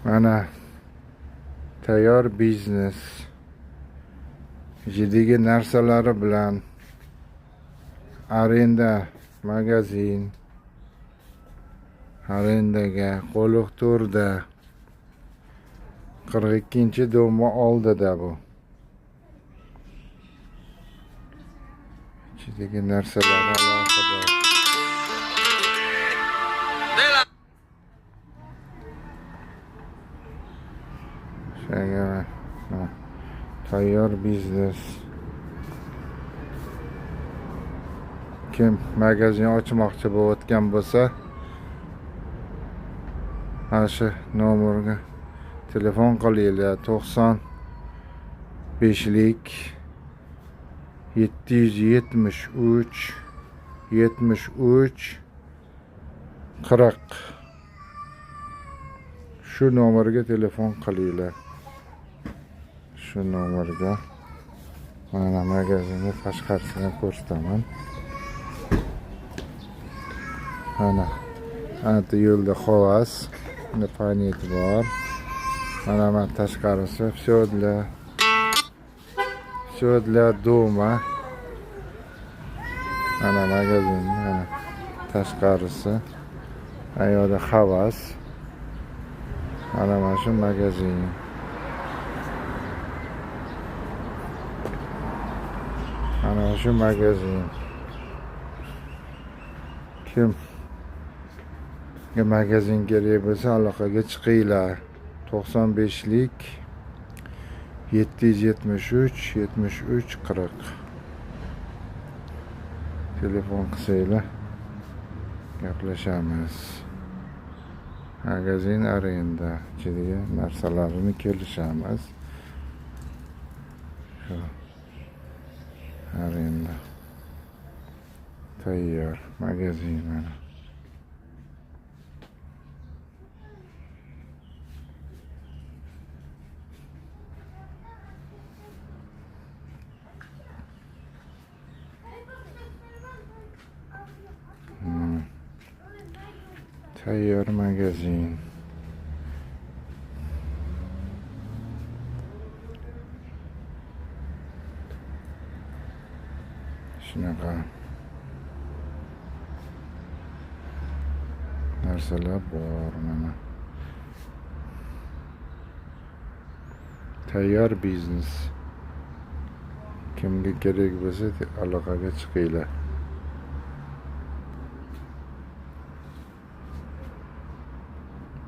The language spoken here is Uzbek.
Mana tayyor biznes ichidagi narsalari bilan arenda magazin, arendaga Qo'liqto'rda 42-doma oldida bu. Ichidagi narsalar alohida. Tayyor biznes. Kim magazin ochmoqchi bo'layotgan bo'lsa, mana shu nomerga telefon qilinglar. 95lik 773 73 40. Shu nomerga telefon qilinglar. Shu nomerga. Mana magazinni tashqarisini ko'rsataman. Mana ancha yo'lda xovas, panit bor. Mana tashqarisi все для дома. Mana magazin, mana tashqarisi. Ayoda xavas. Mana shu magazin. Mana shu magazin. Kim magazin kerak bo'lsa aloqaga chiqinglar. 95lik 773 73 40. Telefon qilsanglar gaplashamiz. Magazin arenda ichidagi narsalarini kelishamiz. Shu arenda tayyor magazin mana. Tayyor magazin. Shunaqa narsalar bor mana. Tayyor biznes. Kimga kerak bo'lsa aloqaga chiqinglar.